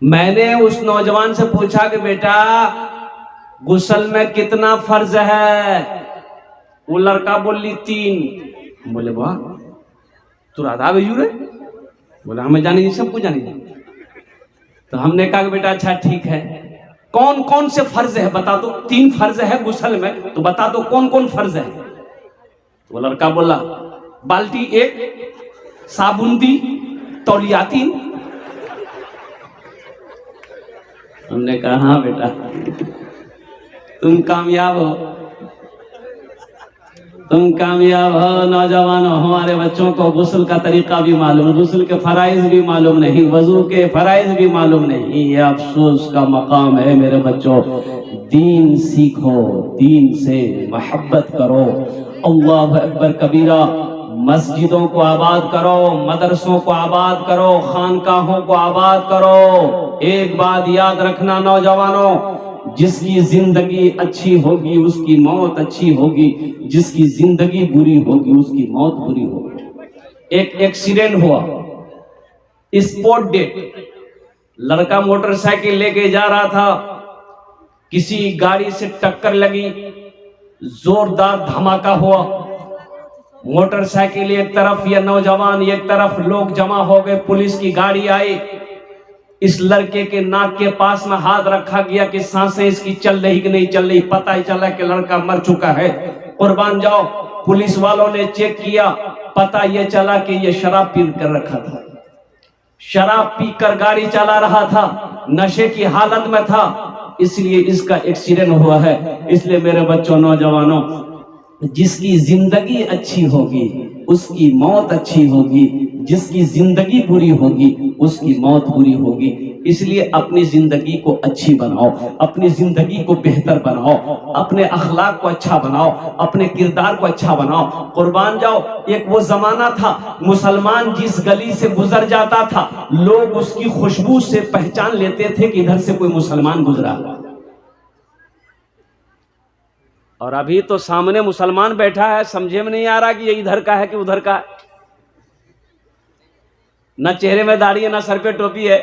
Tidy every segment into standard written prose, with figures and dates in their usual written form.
मैंने उस नौजवान से पूछा कि बेटा गुस्ल में कितना फर्ज है? वो लड़का बोली 3। बोले वाह तू राधा भेजू रे? बोला हमें जानी सबको जानी। तो हमने कहा कि बेटा अच्छा ठीक है, कौन कौन से फर्ज है बता दो। 3 फर्ज है गुस्ल में, तो बता दो कौन कौन फर्ज है। तो वो लड़का बोला बाल्टी 1, साबुन 3, तौलिया 3। हमने कहा हाँ बेटा तुम कामयाब हो, तुम कामयाब हो नौजवानों। हमारे बच्चों को गुस्ल का तरीका भी मालूम, गुस्ल के फराइज भी मालूम नहीं, वजू के फराइज भी मालूम नहीं। ये अफसोस का मकाम है मेरे बच्चों। दीन सीखो, दीन से मोहब्बत करो। अल्लाह अकबर कबीरा। मस्जिदों को आबाद करो, मदरसों को आबाद करो, खानकाहों को आबाद करो। एक बात याद रखना नौजवानों, जिसकी जिंदगी अच्छी होगी उसकी मौत अच्छी होगी, जिसकी जिंदगी बुरी होगी उसकी मौत बुरी होगी। एक एक्सीडेंट हुआ, स्पॉट डेट। लड़का मोटरसाइकिल लेके जा रहा था, किसी गाड़ी से टक्कर लगी, जोरदार धमाका हुआ। मोटरसाइकिल एक तरफ, यह नौजवान एक तरफ, लोग जमा हो गए, पुलिस की गाड़ी आई। इस लड़के के नाक के पास में हाथ रखा गया कि सांसें इसकी चल रही कि नहीं चल रही। पता ही चला कि लड़का मर चुका है। कुर्बान जाओ। पुलिस वालों ने चेक किया, पता यह चला कि यह शराब पी कर रखा था, शराब पीकर गाड़ी चला रहा था, नशे की हालत में था, इसलिए इसका एक्सीडेंट हुआ है। इसलिए मेरे बच्चों नौजवानों, जिसकी जिंदगी अच्छी होगी उसकी मौत अच्छी होगी, जिसकी जिंदगी बुरी होगी उसकी मौत बुरी होगी। इसलिए अपनी जिंदगी को अच्छी बनाओ, अपनी जिंदगी को बेहतर बनाओ, अपने अखलाक को अच्छा बनाओ, अपने किरदार को अच्छा बनाओ। कुर्बान जाओ। एक वो जमाना था, मुसलमान जिस गली से गुजर जाता था लोग उसकी खुशबू से पहचान लेते थे कि इधर से कोई मुसलमान गुजरा। और अभी तो सामने मुसलमान बैठा है, समझे में नहीं आ रहा कि ये इधर का है कि उधर का है। ना चेहरे में दाढ़ी है, ना सर पे टोपी है,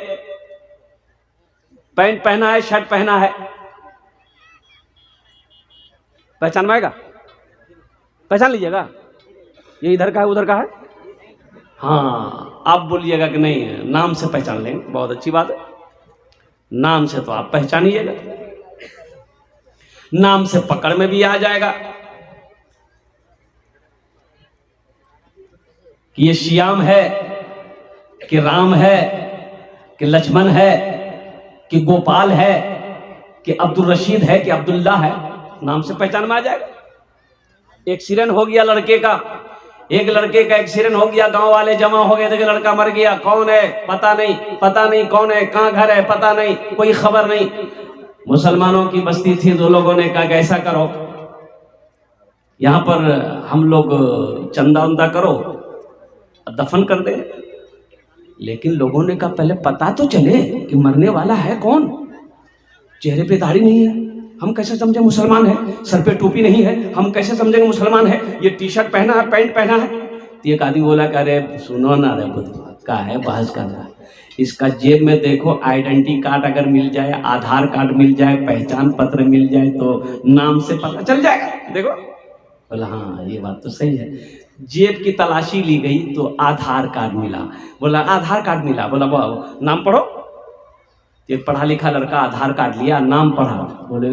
पैंट पहना है, शर्ट पहना है। पहचान पाएगा? पहचान लीजिएगा ये इधर का है उधर का है। हाँ आप बोलिएगा कि नहीं नाम से पहचान लेंगे, बहुत अच्छी बात है। नाम से तो आप पहचानिएगा, नाम से पकड़ में भी आ जाएगा कि ये श्याम है कि राम है कि लक्ष्मण है कि गोपाल है कि अब्दुल रशीद है कि अब्दुल्ला है। नाम से पहचान में आ जाएगा। एक्सीडेंट हो गया लड़के का, एक लड़के का एक्सीडेंट हो गया, गांव वाले जमा हो गए थे कि लड़का मर गया, कौन है पता नहीं, पता नहीं कौन है, कहां घर है पता नहीं, कोई खबर नहीं। मुसलमानों की बस्ती थी, तो लोगों ने कहा कि ऐसा करो, यहां पर हम लोग चंदा उंदा करो, दफन कर दे। लेकिन लोगों ने कहा पहले पता तो चले कि मरने वाला है कौन। चेहरे पे दाढ़ी नहीं है, हम कैसे समझे मुसलमान है। सर पे टोपी नहीं है, हम कैसे समझेंगे मुसलमान है। ये टी शर्ट पहना है, पैंट पहना है। तो एक आदमी बोला कि अरे सुनो ना रे बुद्ध का है बहस कर रहा है, इसका जेब में देखो आइडेंटिटी कार्ड अगर मिल जाए, आधार कार्ड मिल जाए, पहचान पत्र मिल जाए तो नाम से पता चल जाएगा। देखो बोला हाँ ये बात तो सही है। जेब की तलाशी ली गई तो आधार कार्ड मिला। बोला आधार कार्ड मिला, बोला नाम पढ़ो। एक पढ़ा लिखा लड़का आधार कार्ड लिया, नाम पढ़ा, बोले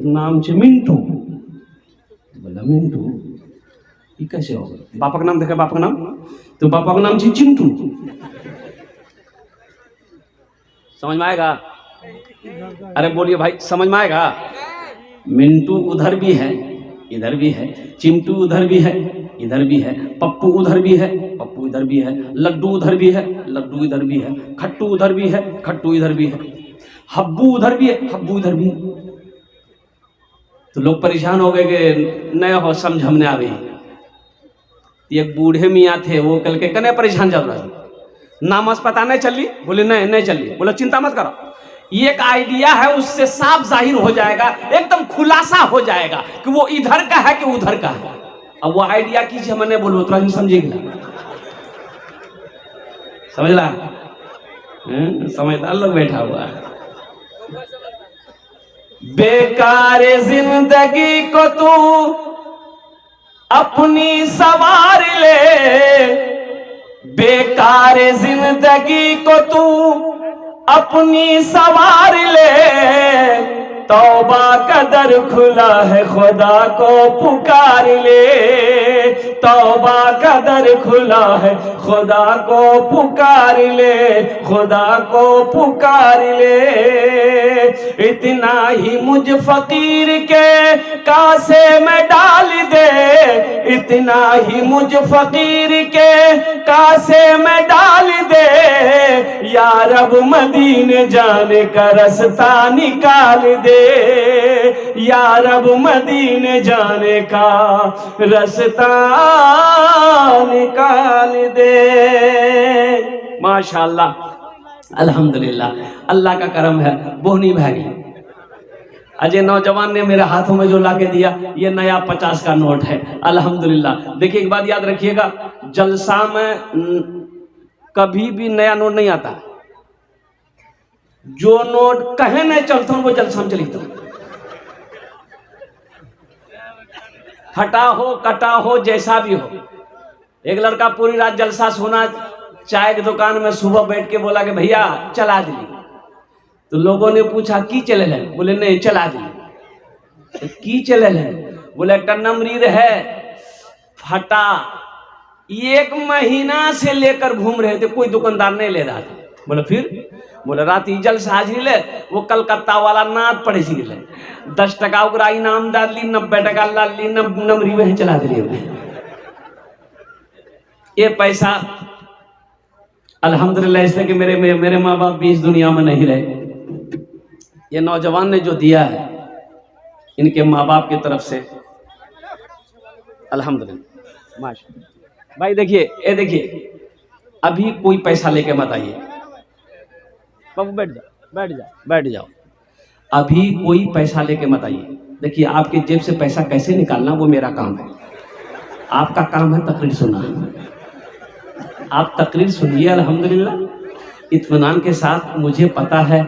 नाम से मिंटू। बोला मिंटू ये कैसे होगा? बापा का नाम देखा, बापा का नाम, तो बापा का नाम से चिंटू। समझ में आएगा? अरे बोलिए भाई समझ में आएगा? मिंटू उधर भी है इधर भी है, चिंटू उधर भी है इधर भी है, पप्पू उधर भी है पप्पू इधर भी है, लड्डू उधर भी है लड्डू इधर भी है, खट्टू उधर भी है खट्टू इधर भी है, हब्बू उधर भी है हब्बू इधर भी है। तो लोग परेशान हो गए कि नया हो समझ हमने आ गई। एक बूढ़े मियाँ थे, वो कल के कने परेशान चल रहा है, नामस पता नहीं चली। बोले नहीं चली। बोले चिंता मत करो, एक आइडिया है उससे साफ जाहिर हो जाएगा, एकदम खुलासा हो जाएगा कि वो इधर का है कि उधर का है। अब वो आइडिया कीजिए, मैंने बोलो तो समझेगी ना, समझ ला समझदार लोग बैठा हुआ है। बेकार जिंदगी को तू अपनी सवार ले, बेकार जिंदगी को तू अपनी सवार ले, तौबा का दर खुला है खुदा को पुकार ले, तौबा का दर खुला है खुदा को पुकार ले, खुदा को पुकार ले। इतना ही मुझ फकीर के कासे में डाल दे, इतना ही मुझ फकीर के कासे में डाल दे, या रब मदीने जाने का रास्ता निकाल दे, या रब मदीने जाने का रास्ता निकाल दे। माशाअल्लाह, अल्हम्दुलिल्लाह, अल्लाह का करम है। बोहनी भागी अजय नौजवान ने मेरे हाथों में जो लाके दिया, ये नया 50 का नोट है। अल्हम्दुलिल्लाह। देखिए एक बात याद रखिएगा, जलसा में कभी भी नया नोट नहीं आता। जो नोट कहे नहीं चलता हूं वो जलसा में चलिता हूं, फटा हो कटा हो जैसा भी हो। एक लड़का पूरी रात जलसा सोना चाय की दुकान में, सुबह बैठ के बोला कि भैया चला दिली। तो लोगों ने पूछा की चले ले, बोले नहीं चला दिली। तो की चले ले, बोले एक नमरीर है फटा, 1 महीना से लेकर घूम रहे थे, कोई दुकानदार नहीं ले रहा था। बोले फिर, बोले रात जलसा हाजिरी ले, वो कलकत्ता वाला नाथ पढ़े सी ले, 10 टका उकरा इनाम डाल ली, 90 टका लाल ली, नमरी वही चला दिली। ये पैसा अल्हम्दुलिल्लाह इसलिए कि मेरे माँ बाप भी इस दुनिया में नहीं रहे। ये नौजवान ने जो दिया है इनके माँ बाप की तरफ से अल्हम्दुलिल्लाह माशाअल्लाह। भाई देखिए, ये देखिए, अभी कोई पैसा लेके मत आइए। बाबू बैठ जाओ, बैठ जाओ, बैठ जाओ। अभी कोई पैसा लेके मत आइए। देखिए आपके जेब से पैसा कैसे निकालना वो मेरा काम है, आपका काम है तकरीर सुनना। आप तकरीर सुनिए अल्हम्दुलिल्लाह इत्मीनान के साथ। मुझे पता है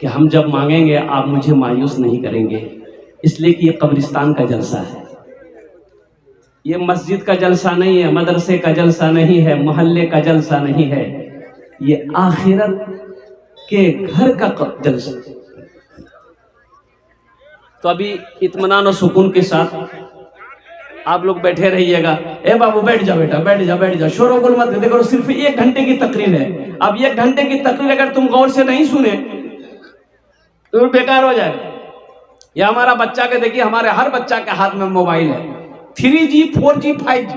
कि हम जब मांगेंगे आप मुझे मायूस नहीं करेंगे, इसलिए कि ये कब्रिस्तान का जलसा है, ये मस्जिद का जलसा नहीं है, मदरसे का जलसा नहीं है, मोहल्ले का जलसा नहीं है, ये आखिरत के घर का जलसा। तो अभी इत्मीनान और सुकून के साथ आप लोग बैठे रहिएगा। ए बाबू बैठ जाओ बेटा, बैठ जाओ, बैठ जाओ, शोर गुल मत। देखो सिर्फ 1 घंटे की तकरीर है। अब 1 घंटे की तकरीर अगर तुम गौर से नहीं सुने तो बेकार हो जाए। या हमारा बच्चा के देखिए, हमारे हर बच्चा के हाथ में मोबाइल है, 3G 4G 5G।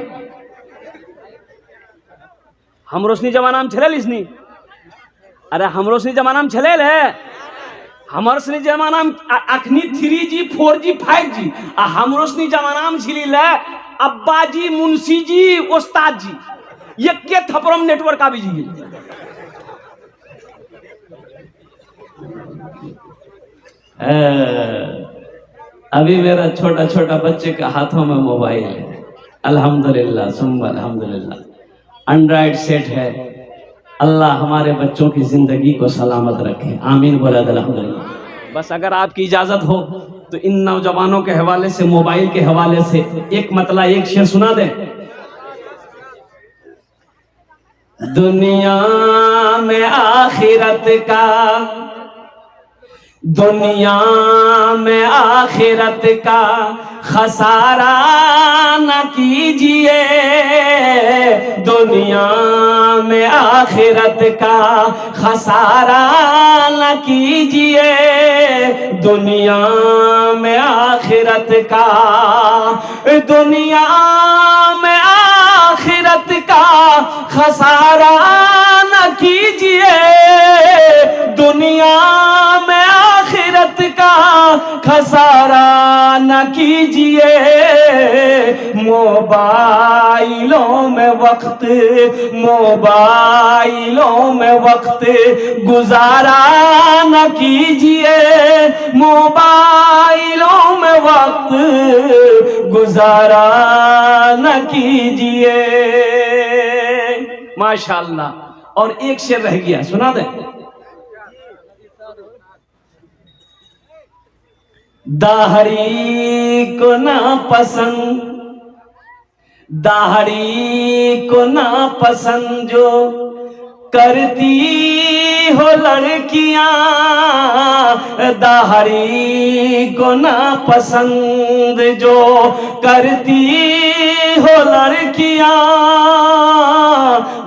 हम रोशनी जमाना में छेले लिसनी, अरे हम रोशनी जमाना में छेले ले, हमर सनी जमाना में अखनी 3G 4G 5G, आ हम रोशनी जमाना में छिली ले अब्बा जी, मुंशी जी, उस्ताद जी, ये के थपरम नेटवर्क आ भी जी। अभी मेरा छोटा छोटा बच्चे के हाथों में मोबाइल है, अल्हम्दुलिल्लाह सुम्मा अल्हम्दुलिल्लाह। एंड्रॉइड सेट है। अल्लाह हमारे बच्चों की जिंदगी को सलामत रखे, आमीन बोला अल्हम्दुलिल्लाह। बस अगर आपकी इजाजत हो तो इन नौजवानों के हवाले से, मोबाइल के हवाले से एक मतलब एक शेर सुना दे। दुनिया में आखिरत का, दुनिया में आखिरत का खसारा न कीजिए, दुनिया में आखिरत का खसारा न कीजिए, दुनिया में आखिरत का, दुनिया में आखिरत का खसारा न कीजिए, दुनिया में आखिरत का खसारा न कीजिए, मोबाइलों में वक्त, मोबाइलों में वक्त गुजारा न कीजिए, मोबाइलों में वक्त गुजारा न कीजिए। माशाअल्लाह, और एक शेर रह गया, सुना दे। दाढ़ी को ना पसंद, दाढ़ी को ना पसंद जो करती हो लड़कियां, दाढ़ी को ना पसंद जो करती हो लड़कियां,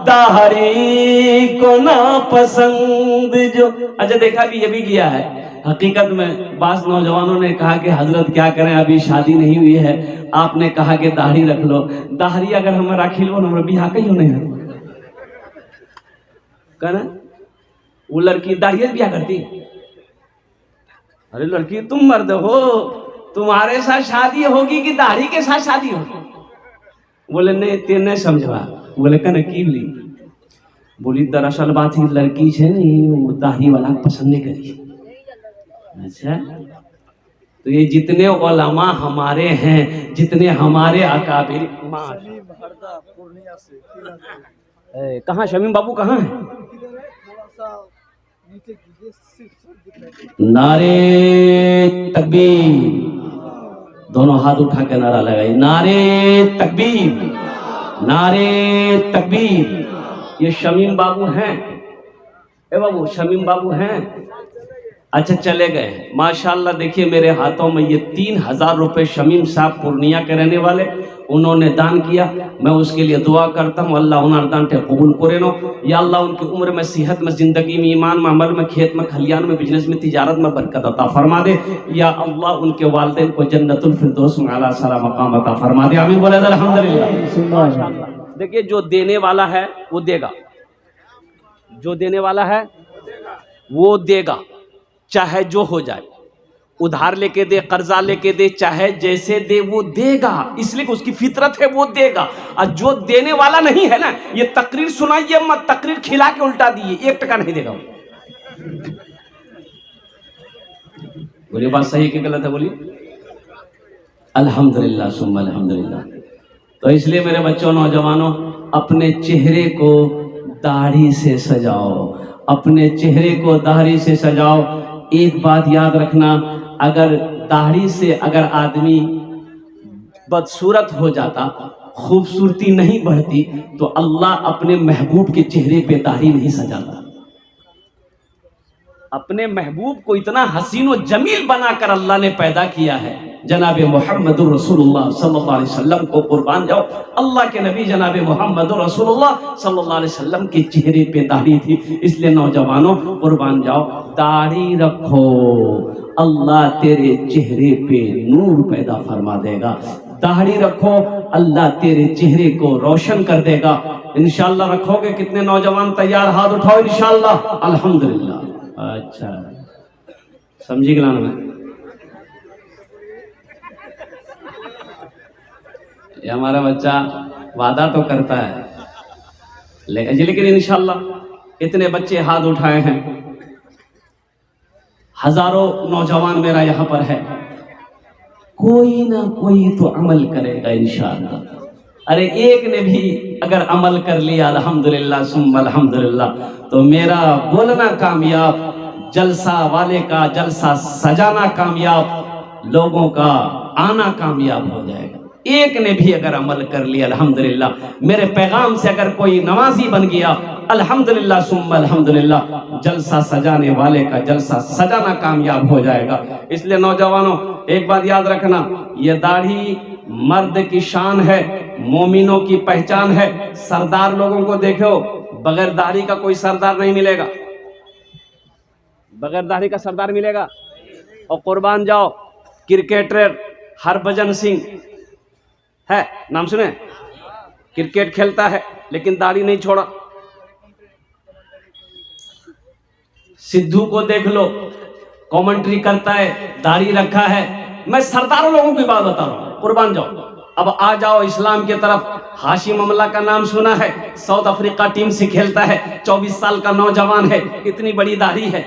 दाढ़ी को ना पसंद जो। अच्छा देखा भी, ये भी किया है। हकीकत में बास नौजवानों ने कहा कि हजरत क्या करें, अभी शादी नहीं हुई है, आपने कहा कि दाढ़ी रख लो। दाढ़ी अगर हम राखी लो ना, बिहा कहीं नहीं है कहना, वो लड़की दाढ़ी ब्याह करती। अरे लड़की तुम मर्द हो, तुम्हारे साथ शादी होगी कि दाढ़ी के साथ शादी होगी? बोले नहीं, ते नहीं समझवा। बोले कहना की बोली? बोली दरअसल बात ही लड़की है नहीं, वो दाढ़ी वाला पसंद नहीं करी। अच्छा, तो ये जितने उलमा हमारे हैं, जितने हमारे अकाबिर, कहाँ शमीम बाबू कहाँ है? नारे तकबीर, दोनों हाथ उठा के नारा लगाई, नारे तकबीर, नारे तकबीर। ये शमीम बाबू हैं, ए बाबू शमीम बाबू हैं। अच्छा चले गए माशाल्लाह। देखिए मेरे हाथों में ये 3000 रुपए शमीम साहब पूर्णिया के रहने वाले, उन्होंने दान किया। मैं उसके लिए दुआ करता हूँ, अल्लाह उन्हें दान कबूल करे नो। या अल्लाह उनकी उम्र में, सेहत में, जिंदगी में, ईमान में, अमल में, खेत में, खलियान में, बिजनेस में, तिजारत में बरकत अता फरमा दे। या अल्लाह उनके वालिदैन को जन्नतुल फिरदौस में आला साला मकाम अता फरमा दे। आमीन बोले अल्हम्दुलिल्लाह। देखिए जो देने वाला है वो देगा, जो देने वाला है वो देगा, चाहे जो हो जाए। उधार लेके दे, कर्जा लेके दे, चाहे जैसे दे वो देगा, इसलिए कि उसकी फितरत है, वो देगा। और जो देने वाला नहीं है ना, ये तकरीर सुनाइए मत, तकरीर खिला के उल्टा दिए, 1 टका नहीं देगा। बोलिए बात सही है कि गलत है? बोलिए अल्हम्दुलिल्लाह सुम्मा अल्हम्दुलिल्लाह। तो इसलिए मेरे बच्चों, नौजवानों, अपने चेहरे को दाढ़ी से सजाओ, अपने चेहरे को दाढ़ी से सजाओ। एक बात याद रखना, अगर दाढ़ी से अगर आदमी बदसूरत हो जाता, खूबसूरती नहीं बढ़ती, तो अल्लाह अपने महबूब के चेहरे पे दाढ़ी नहीं सजाता। अपने महबूब को इतना हसीन व जमील बनाकर अल्लाह ने पैदा किया है। जनाब मोहम्मद रसूलुल्लाह सल्लल्लाहु अलैहि वसल्लम को कुर्बान जाओ, अल्लाह के नबी जनाब मोहम्मद रसूलुल्लाह सल्लल्लाहु अलैहि वसल्लम के चेहरे पे दाढ़ी थी। इसलिए नौजवानों कुर्बान जाओ, दाढ़ी रखो, अल्लाह तेरे चेहरे पे नूर पैदा फरमा देगा। दाढ़ी रखो, अल्लाह तेरे चेहरे को रोशन कर देगा। इंशाअल्लाह रखोगे? कितने नौजवान तैयार? हाथ उठाओ इंशाअल्लाह। अल्हम्दुलिल्लाह। अच्छा समझी गलान में ये हमारा बच्चा वादा तो करता है, लेकिन इंशाअल्लाह इतने बच्चे हाथ उठाए हैं, हजारों नौजवान मेरा यहाँ पर है, कोई ना कोई तो अमल करेगा इंशाअल्लाह। अरे एक ने भी अगर अमल कर लिया अल्हम्दुलिल्लाह सुम्मा अल्हम्दुलिल्लाह, तो मेरा बोलना कामयाब, जलसा वाले का जलसा सजाना कामयाब, लोगों का आना कामयाब हो जाएगा। एक ने भी अगर अमल कर लिया अल्हम्दुलिल्लाह, मेरे पैगाम से अगर कोई नमाजी बन गया अल्हम्दुलिल्लाह सुम्मा अल्हम्दुलिल्लाह, जलसा सजाने वाले का जलसा सजाना कामयाब हो जाएगा। इसलिए नौजवानों एक बात याद रखना, ये दाढ़ी मर्द की शान है, मोमिनों की पहचान है। सरदार लोगों को देखो, बगैर दाढ़ी का कोई सरदार नहीं मिलेगा, बगैर दाढ़ी का सरदार मिलेगा। और कुर्बान जाओ, क्रिकेटर हरभजन सिंह है, नाम सुने? क्रिकेट खेलता है लेकिन दाढ़ी नहीं छोड़ा। सिद्धू को देख लो, कमेंट्री करता है, दाढ़ी रखा है। मैं सरदारों लोगों की बात बता रहा हूं, कुर्बान जाओ। अब आ जाओ इस्लाम की तरफ। हाशिम अमला का नाम सुना है, साउथ अफ्रीका टीम से खेलता है, 24 साल का नौजवान है, इतनी बड़ी दाढ़ी है।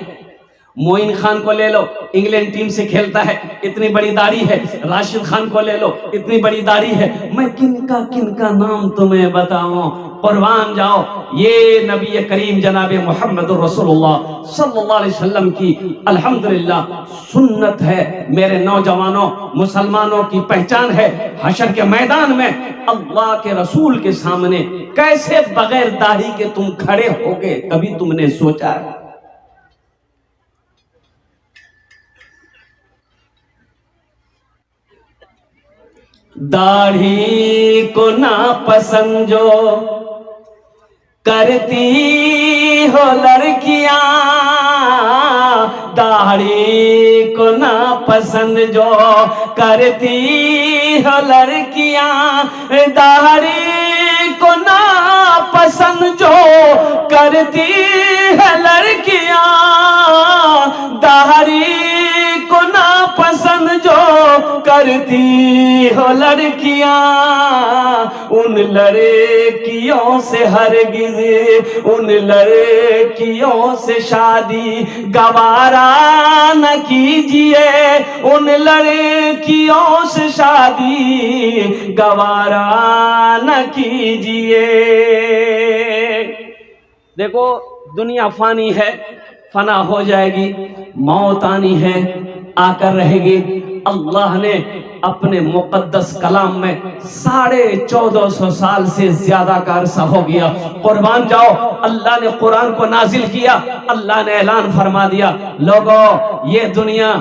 मोइन खान को ले लो, इंग्लैंड टीम से खेलता है, इतनी बड़ी दाढ़ी है। राशिद खान को ले लो, इतनी बड़ी दाढ़ी है। मैं किनका नाम तुम्हें बताऊं, कुर्बान जाओ, ये नबी करीम जनाब मोहम्मद रसूलुल्लाह सल्लल्लाहु अलैहि वसल्लम की अल्हम्दुलिल्लाह सुन्नत है। मेरे नौजवानों, मुसलमानों की पहचान है। हशर के मैदान में अल्लाह के रसूल के सामने कैसे बगैर दाढ़ी के तुम खड़े होगे, कभी तुमने सोचा है? दाढ़ी को ना पसंद जो करती हो लड़कियां, दाढ़ी को ना पसंद जो करती हो लड़कियां, दाढ़ी को ना पसंद जो करती है लड़कियां, दाढ़ी को ना पसंद जो करती हो लड़कियां, उन लड़कियों से हरगिज़, उन लड़कियों से शादी गवारा न कीजिए, उन लड़कियों से शादी गवारा न कीजिए। देखो दुनिया फानी है, फना हो जाएगी, मौत आनी है, आकर रहेगी। अल्लाह ने अपने मुकद्दस कलाम में 1450 साल से ज्यादा का अरसा हो गया, कुर्बान जाओ, अल्लाह ने कुरान को नाजिल किया। अल्लाह ने ऐलान फरमा दिया, लोगों ये दुनिया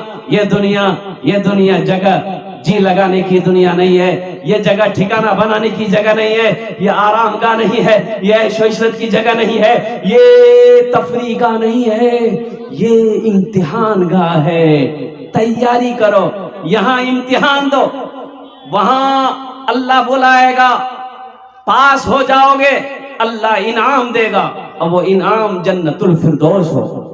जगह जी लगाने की दुनिया नहीं है, ये जगह ठिकाना बनाने की जगह नहीं है, ये आराम गाह नहीं है, ये ऐश-ओ-इशरत की जगह नहीं है, ये तफरीह गाह नहीं है, ये इम्तिहान गाह है। तैयारी करो, यहाँ इम्तिहान दो, वहां अल्लाह बुलाएगा, पास हो जाओगे अल्लाह इनाम देगा, और वो इनाम जन्नतुल फिरदौस हो।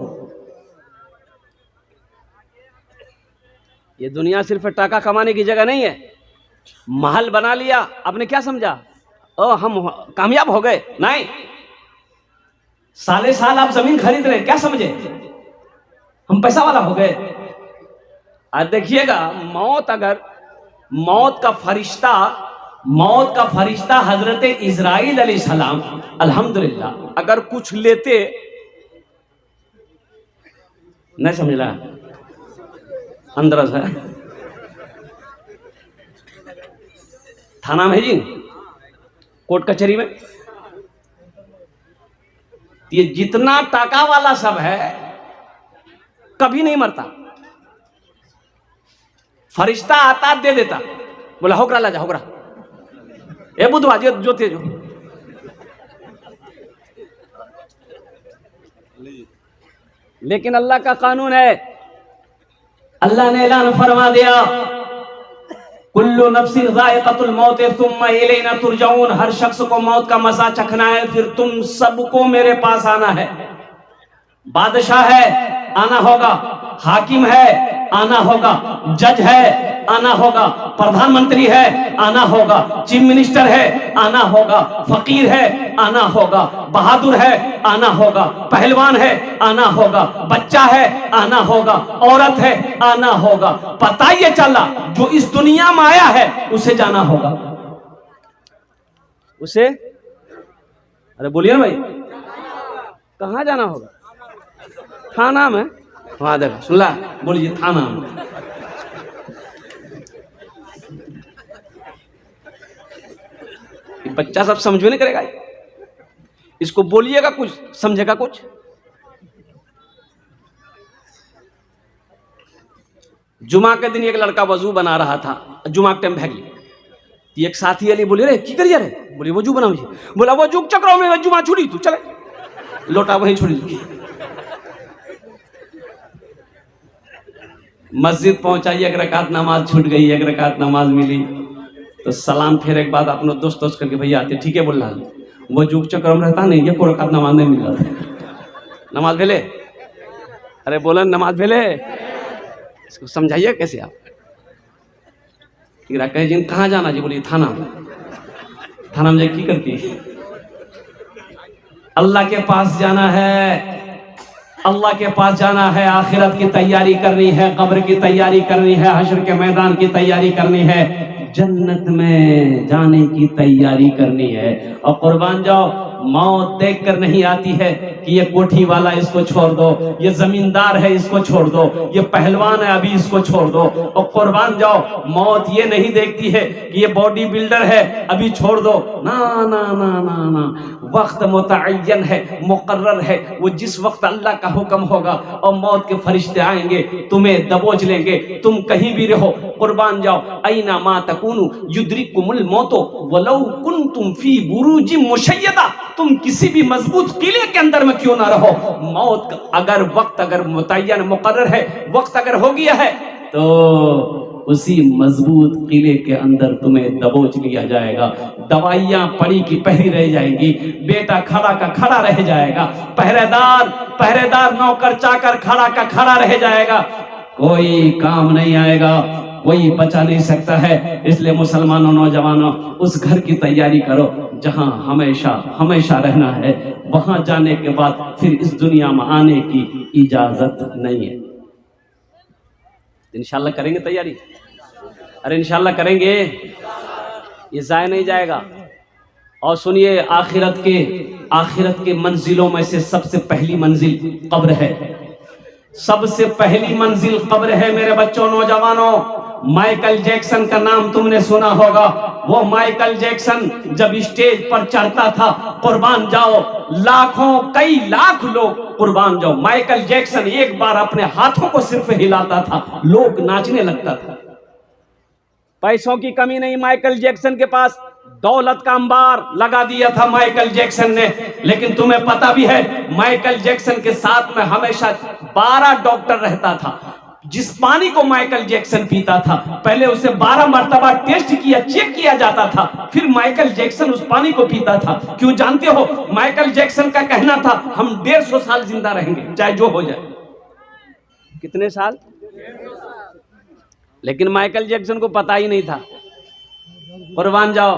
ये दुनिया सिर्फ टाका कमाने की जगह नहीं है। महल बना लिया, आपने क्या समझा ओ हम कामयाब हो गए? नहीं, साले साल आप जमीन खरीद रहे, क्या समझे हम पैसा वाला हो गए? आज देखिएगा, मौत का फरिश्ता हजरत इजराइल अलैहिस्सलाम अल्हम्दुलिल्लाह अगर कुछ लेते, नहीं समझ रहा, अंदर है थाना में जी, कोर्ट कचहरी में, ये जितना टाका वाला सब है कभी नहीं मरता। फरिश्ता आता दे देता, बोला होकरा ला जा, होकरा ए बुधवा जो तेजो। लेकिन अल्लाह का कानून है, अल्लाह ने ऐलान फरमा दिया, कुल्लु नफ्सिन ज़ाइक़तुल मौत सुम्मा इलैना तुरजाऊन, हर शख्स को मौत का मज़ा चखना है, फिर तुम सबको मेरे पास आना है। बादशाह है, आना होगा, हाकिम है, आना होगा, जज है, आना होगा, प्रधानमंत्री है, आना होगा, चीफ मिनिस्टर है, आना होगा, फकीर है, आना होगा, बहादुर है, आना होगा, पहलवान है, आना होगा, बच्चा है, आना होगा, औरत है, आना होगा। पता ये चला जो इस दुनिया में आया है उसे जाना होगा, उसे, अरे बोलिए ना भाई, कहाँ जाना होगा? थाना में। वहां देखो, सुन ला, बोलिए थाना में। बच्चा सब समझ में नहीं करेगा, इसको बोलिएगा कुछ समझेगा कुछ। जुमा के दिन एक लड़का वजू बना रहा था, जुमा के टाइम भाग लिया, एक साथी अली बोले रे की करिए रे, बोले वजू बनाओ, बोला वजू चक्रों में जुमा छुड़ी, तू चले, लोटा वहीं छोड़ी। मस्जिद पहुंचाई, एक रकात नमाज छूट गई, एक रकात नमाज मिली, तो सलाम फेरे के बाद अपने दोस्त करके भैया आते, ठीक है बोल रहा, वो जुग चक्र में रहता नहीं, ये को रकात नमाज नहीं मिल रहा, नमाज भेले, अरे बोला नमाज भेले, इसको समझाइए कैसे आप। कहे जिन कहाँ जाना जी, बोलिए थाना में जाके की करती है? अल्लाह के पास जाना है, अल्लाह के पास जाना है, आखिरत की तैयारी करनी है, कब्र की तैयारी करनी है, हश्र के मैदान की तैयारी करनी है। जन्नत में जाने की तैयारी करनी है। और कुर्बान जाओ, मौत देख कर नहीं आती है कि ये कोठी वाला इसको छोड़ दो, ये जमींदार है इसको छोड़ दो, ये पहलवान है अभी इसको छोड़ दो। और कुर्बान जाओ, मौत ये नहीं देखती है कि ये बॉडी बिल्डर है अभी छोड़ दो। ना ना ना ना ना, वक्त मुतअय्यन है, मुकर्रर है। वो जिस वक्त अल्लाह का हुक्म होगा और मौत के फरिश्ते आएंगे, तुम्हें दबोच लेंगे, तुम कहीं भी रहो। कुर्बान जाओ, ऐना मा तकूनु युद्रिकुमुल मौतो वलौ कुंतुम फी बुरूजिम मुशय्यदा, तुम किसी भी मजबूत किले के अंदर में क्यों ना रहो, मौत अगर वक्त अगर मुतय्यन मुकर्रर है, वक्त अगर हो गया है, तो उसी मजबूत किले के अंदर तुम्हें दबोच लिया जाएगा। दवाइयां पड़ी की पहरी रह जाएंगी, बेटा खड़ा का खड़ा रह जाएगा, पहरेदार नौकर चाकर खड़ा का खड़ा रह जाएगा, कोई काम नहीं आएगा, कोई बचा नहीं सकता है। इसलिए मुसलमानों, नौजवानों, उस घर की तैयारी करो जहां हमेशा हमेशा रहना है। वहां जाने के बाद फिर इस दुनिया में आने की इजाजत नहीं है। इंशाल्लाह करेंगे तैयारी, अरे इंशाल्लाह करेंगे, ये जाया नहीं जाएगा। और सुनिए, आखिरत के मंजिलों में से सबसे पहली मंजिल कब्र है। सबसे पहली मंजिल कब्र है मेरे बच्चों, नौजवानों। माइकल जैक्सन का नाम तुमने सुना होगा। वो माइकल जैक्सन जब स्टेज पर चढ़ता था, कुर्बान जाओ, लाखों कई लाख लोग, कुर्बान जाओ, माइकल जैक्सन एक बार अपने हाथों को सिर्फ हिलाता था, लोग नाचने लगता था। पैसों की कमी नहीं माइकल जैक्सन के पास, दौलत का अंबार लगा दिया था माइकल जैक्सन ने। लेकिन तुम्हें पता भी है, माइकल जैक्सन के साथ में हमेशा 12 डॉक्टर रहता था। जिस पानी को माइकल जैक्सन पीता था, पहले उसे 12 मर्तबा टेस्ट किया, चेक किया जाता था, फिर माइकल जैक्सन उस पानी को पीता था। क्यों जानते हो? माइकल जैक्सन का कहना था, हम 150 साल जिंदा रहेंगे, चाहे जो हो जाए। कितने साल? लेकिन माइकल जैक्सन को पता ही नहीं था, कुर्बान जाओ,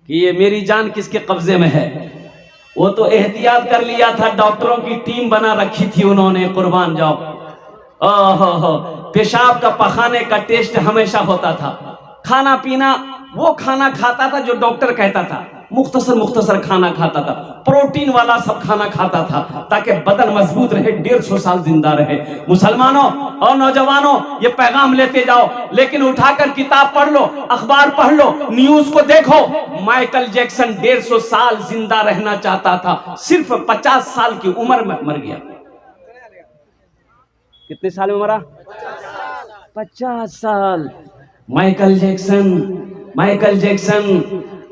कि ये मेरी जान किसके कब्जे में है। वो तो एहतियात कर लिया था, डॉक्टरों की टीम बना रखी थी उन्होंने, कुर्बान जाओ। ओहो, पेशाब का पखाने का टेस्ट हमेशा होता था। खाना पीना, वो खाना खाता था जो डॉक्टर कहता था, मुख्तसर खाना खाता था, प्रोटीन वाला सब खाना खाता था, ताकि बदन मजबूत रहे, 150 साल जिंदा रहे। मुसलमानों और नौजवानों, ये पैगाम लेते जाओ, लेकिन उठाकर किताब पढ़ लो, अखबार पढ़ लो, न्यूज को देखो। माइकल जैक्सन 150 साल जिंदा रहना चाहता था, सिर्फ 50 साल की उम्र में मर गया। कितने साल में मरा? 50 साल। माइकल जैक्सन,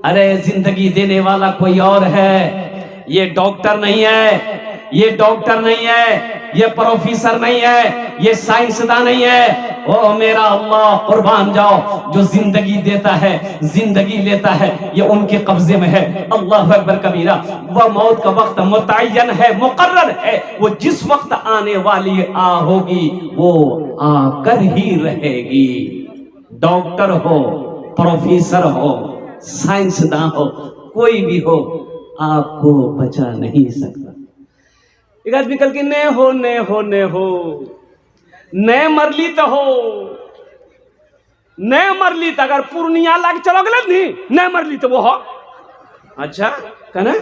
अरे जिंदगी देने वाला कोई और है, ये डॉक्टर नहीं है, ये प्रोफेसर नहीं है, ये साइंसदान नहीं है। ओ मेरा अल्लाह, कुर्बान जाओ, जो जिंदगी देता है, जिंदगी लेता है, ये उनके कब्जे में है। अल्लाह अकबर कबीरा। वह मौत का वक्त मुतय्यन है, मुकर्रर है, वो जिस वक्त आने वाली होगी, वो आकर ही रहेगी। डॉक्टर हो, प्रोफेसर हो, साइंसदान हो, कोई भी हो, आपको बचा नहीं सकता। एक आदमी कल के ने हो नए मरली तो हो, नए मरली तो अगर पूर्णिया लाग चलो गलत नहीं, नए मरली तो वो हो। अच्छा कहना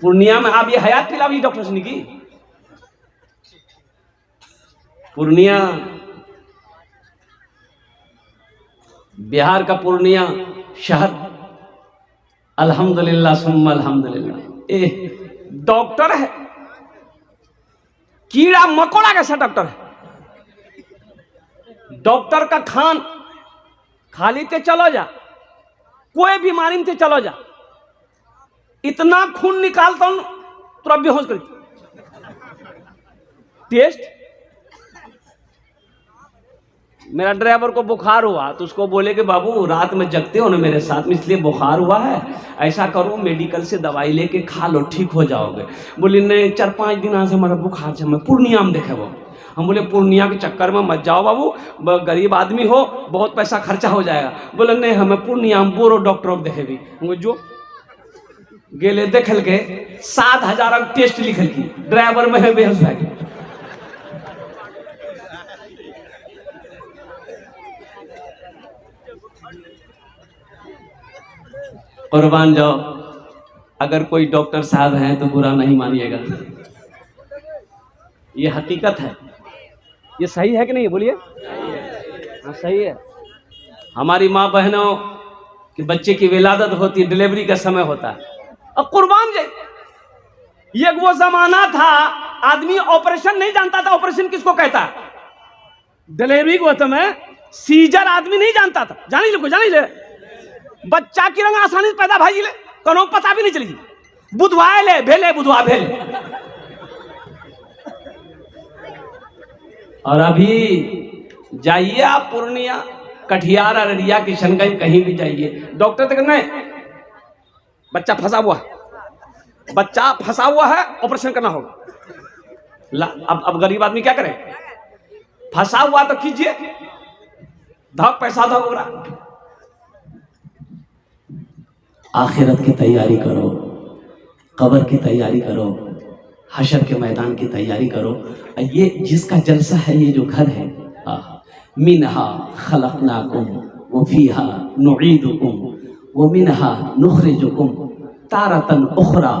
पूर्णिया में आप ये हयात पिलावी डॉक्टर से की पूर्णिया, बिहार का पूर्णिया शहर, अल्हम्दुलिल्लाह सुम्मा अल्हम्दुलिल्लाह। डॉक्टर है, कीड़ा मकोड़ा कैसा डॉक्टर है। डॉक्टर का खान खाली ते चलो जा, कोई बीमारी में ते चलो जा, इतना खून निकालता हूं तो अब बेहोश कर टेस्ट। मेरा ड्राइवर को बुखार हुआ तो उसको बोले कि बाबू रात में जगते हो ना मेरे साथ में, इसलिए बुखार हुआ है, ऐसा करो मेडिकल से दवाई लेके खा लो, ठीक हो जाओगे। बोले नहीं, 4-5 दिन से हमारा बुखार से मैं पूर्णिया में देखे वो। हम बोले पूर्णिया के चक्कर में मत जाओ बाबू, गरीब आदमी हो, बहुत पैसा खर्चा हो जाएगा। बोले नहीं, हमें पूर्णिया में बोरो डॉक्टर देखे भी। हम जो गेले देखल के 7,000 टेस्ट लिखल की, ड्राइवर में है बेहोश भाई। कुर्बान जाओ, अगर कोई डॉक्टर साहब हैं तो बुरा नहीं मानिएगा, ये हकीकत है। ये सही है कि नहीं, बोलिए। हाँ सही है। हमारी माँ बहनों कि बच्चे की विलादत होती, डिलीवरी का समय होता है, अब कुर्बान जाए। ये वो जमाना था आदमी ऑपरेशन नहीं जानता था, ऑपरेशन किसको कहता है। डिलीवरी को समय सीजर आदमी नहीं जानता था, जानी लो जानी ले, बच्चा की रंग आसानी से पैदा भाई ले, कौन पता भी नहीं चली, बुधवार ले भेले बुधवार भेले। और अभी जाइए आप पूर्णिया, कटिहार, अररिया, किशनगंज, कहीं भी जाइए, डॉक्टर तक नहीं, बच्चा फंसा हुआ है, बच्चा फंसा हुआ है, ऑपरेशन करना होगा। अब गरीब आदमी क्या करे, फंसा हुआ तो कीजिए, धक पैसा धक हो रहा। आखिरत की तैयारी करो, कब्र की तैयारी करो, हशर के मैदान की तैयारी करो। ये जिसका जलसा है, ये जो घर है, मिनहा खलकनाकुम व फीहा नुईदुकुम व मिनहा नुखरिजुकुम तारतन उखरा।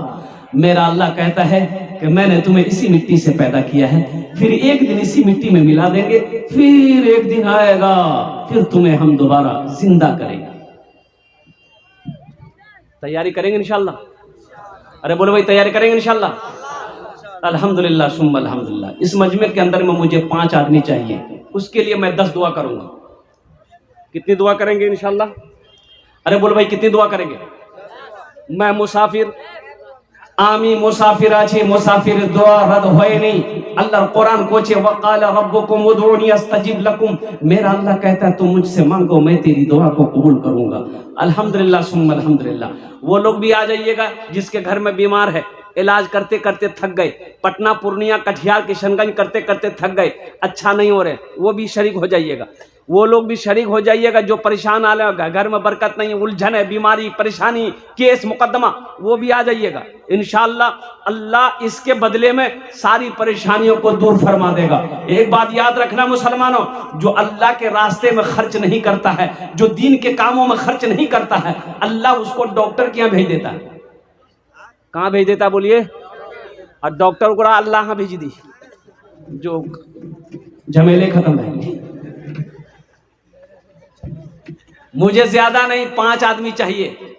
मेरा अल्लाह कहता है कि मैंने तुम्हें इसी मिट्टी से पैदा किया है, फिर एक दिन इसी मिट्टी में मिला देंगे, फिर एक दिन आएगा फिर तुम्हें हम दोबारा जिंदा करेंगे। तैयारी करेंगे इंशाल्लाह। अरे बोलो भाई, तैयारी करेंगे इंशाल्लाह। अल्हम्दुलिल्लाह सुम्मा अल्हम्दुलिल्लाह। इस मजमे के अंदर में मुझे 5 आदमी चाहिए, उसके लिए मैं 10 दुआ करूंगा। कितनी दुआ करेंगे इंशाल्लाह? अरे बोलो भाई, कितनी दुआ करेंगे? मैं मुसाफिर, आमी मुसाफिर आछे, मुसाफिर दुआ रद्द होए नहीं। अल्लाह कुरान कोचे वक़ाल रब्बुकुम उदऊनी अस्तजिब लकुम। मेरा अल्लाह कहता है तुम मुझसे मांगो, मैं तेरी दुआ को कबूल करूंगा। अल्हम्दुलिल्लाह सुम्मा अल्हम्दुलिल्लाह। वो लोग भी आ जाइएगा जिसके घर में बीमार है, इलाज करते करते थक गए, पटना, पूर्णिया, कटिहार, किशनगंज करते करते थक गए, अच्छा नहीं हो रहे, वो भी शरीक हो जाइएगा। वो लोग भी शरीक हो जाइएगा जो परेशान आ रहे, घर में बरकत नहीं है, उलझन है, बीमारी, परेशानी, केस, मुकदमा, वो भी आ जाइएगा इंशाअल्लाह। अल्लाह इसके बदले में सारी परेशानियों को दूर फरमा देगा। एक बात याद रखना मुसलमानों, जो अल्लाह के रास्ते में खर्च नहीं करता है, जो दीन के कामों में खर्च नहीं करता है, अल्लाह उसको डॉक्टर के यहाँ भेज देता है। कहाँ भेज देता बोलिए? और डॉक्टर को अल्लाह भेज दी, जो झमेले खत्म रहेंगे। मुझे ज्यादा नहीं, 5 आदमी चाहिए।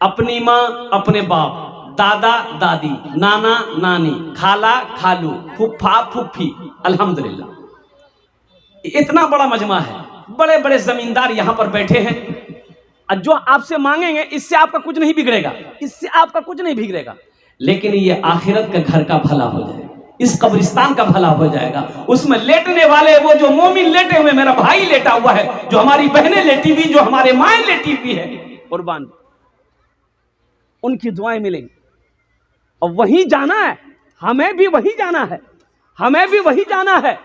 अपनी माँ, अपने बाप, दादा दादी, नाना नानी, खाला खालू, फुफ्फा फुफ्फी। अल्हम्दुलिल्लाह इतना बड़ा मजमा है, बड़े बड़े जमींदार यहाँ पर बैठे हैं। जो आपसे मांगेंगे इससे आपका कुछ नहीं बिगड़ेगा, इससे आपका कुछ नहीं बिगड़ेगा, लेकिन ये आखिरत के घर का भला हो जाएगा, इस कब्रिस्तान का भला हो जाएगा। उसमें लेटने वाले वो जो मोमिन लेटे हुए, मेरा भाई लेटा हुआ है, जो हमारी बहनें लेटी हुई, जो हमारे माएँ लेटी हुई है, कुर्बान, उनकी दुआएं मिलेंगी। और वहीं जाना है, हमें भी वहीं जाना है, हमें भी वहीं जाना है।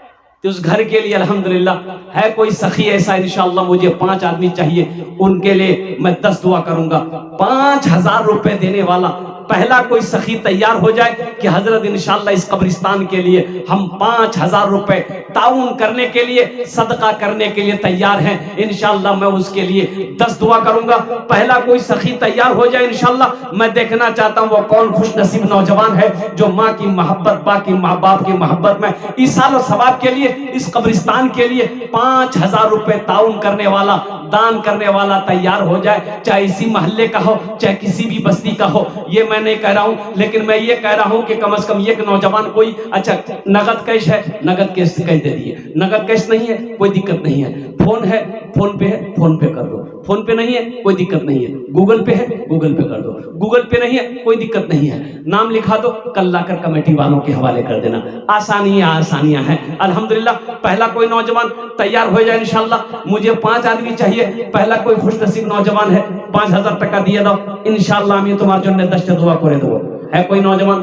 तो उस घर के लिए अल्हम्दुलिल्लाह है कोई सखी ऐसा, इंशाअल्लाह मुझे 5 आदमी चाहिए, उनके लिए मैं 10 दुआ करूंगा। 5000 रुपए देने वाला पहला कोई सखी तैयार हो जाए कि हजरत इंशाअल्लाह इस कब्रिस्तान के लिए हम 5000 रुपए ताउन करने के लिए, सदका करने के लिए तैयार हैं, इंशाअल्लाह मैं उसके लिए 10 दुआ करूंगा। पहला कोई सखी तैयार हो जाए इंशाअल्लाह। मैं देखना चाहता हूं वो कौन खुश नसीब नौजवान है जो माँ की मोहब्बत, बाकी माँ बाप की मोहब्बत में ईसाल और सवाब के लिए, इस कब्रिस्तान के लिए 5000 रुपए ताउन करने वाला, दान करने वाला तैयार हो जाए, चाहे इसी मोहल्ले का हो, चाहे किसी भी बस्ती का हो। ये मैं नहीं कह रहा हूं, लेकिन मैं ये कह रहा हूं कि कम से कम एक नौजवान कोई, अच्छा नगद कैश है, नगद कैश कह दे दिए, नगद कैश नहीं है कोई दिक्कत नहीं है, फोन है, फोन पे है, फोन पे कर दो, फोन पे नहीं है कोई दिक्कत नहीं है, गूगल पे है, गूगल पे कर दो, गूगल पे नहीं है कोई दिक्कत नहीं है, नाम लिखा दो, कल लाकर कमेटी वालों के हवाले कर देना। आसानियां हैं अल्हम्दुलिल्लाह। पहला कोई नौजवान तैयार हो जाए इंशाअल्लाह। मुझे 5 आदमी चाहिए, पहला कोई खुश नसीब नौजवान है, 5000 टका दिए दो इंशाअल्लाह। मैं तुम्हारे जन्नत 10 दुआ करे दो। है कोई नौजवान?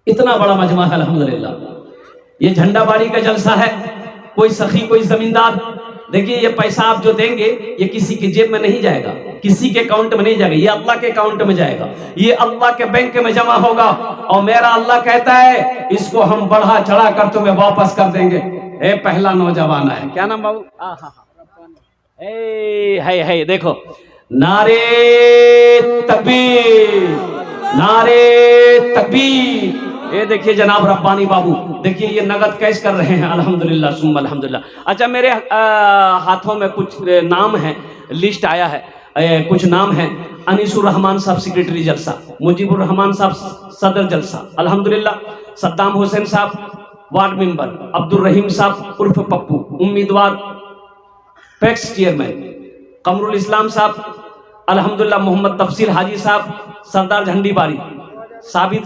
इतना बड़ा मजमा है अल्हम्दुलिल्लाह। ये झंडाबाड़ी का जलसा है, कोई सखी, कोई जमींदार। देखिए ये पैसा आप जो देंगे ये किसी की जेब में नहीं जाएगा, किसी के अकाउंट में नहीं जाएगा, ये अल्लाह के अकाउंट में जाएगा, ये अल्लाह के बैंक में जमा होगा। और मेरा अल्लाह कहता है इसको हम बढ़ा चढ़ा कर तुम्हें वापस कर देंगे। ए पहला नौजवान है, क्या नाम बाबू? है देखो नारे तकबीर, नारे तकबीर। ये देखिए जनाब रब्बानी बाबू, देखिए ये नगद कैश कर रहे हैं, अल्हम्दुलिल्लाह सुम्मा अल्हम्दुलिल्लाह। अच्छा, मेरे हाथों में कुछ नाम है, लिस्ट आया है, कुछ नाम है। अनीसुर रहमान साहब सेक्रेटरी जलसा, मुजीबुर रहमान साहब सदर जलसा अल्हम्दुलिल्लाह, सद्दाम हुसैन साहब वार्ड मेंबर, अब्दुल रहीम साहब उर्फ पप्पू उम्मीदवार पैक्स चेयरमैन, कमरुल इस्लाम साहब अल्हम्दुलिल्लाह, मोहम्मद तफसील हाजी साहब सरदार झंडी बारी, साबित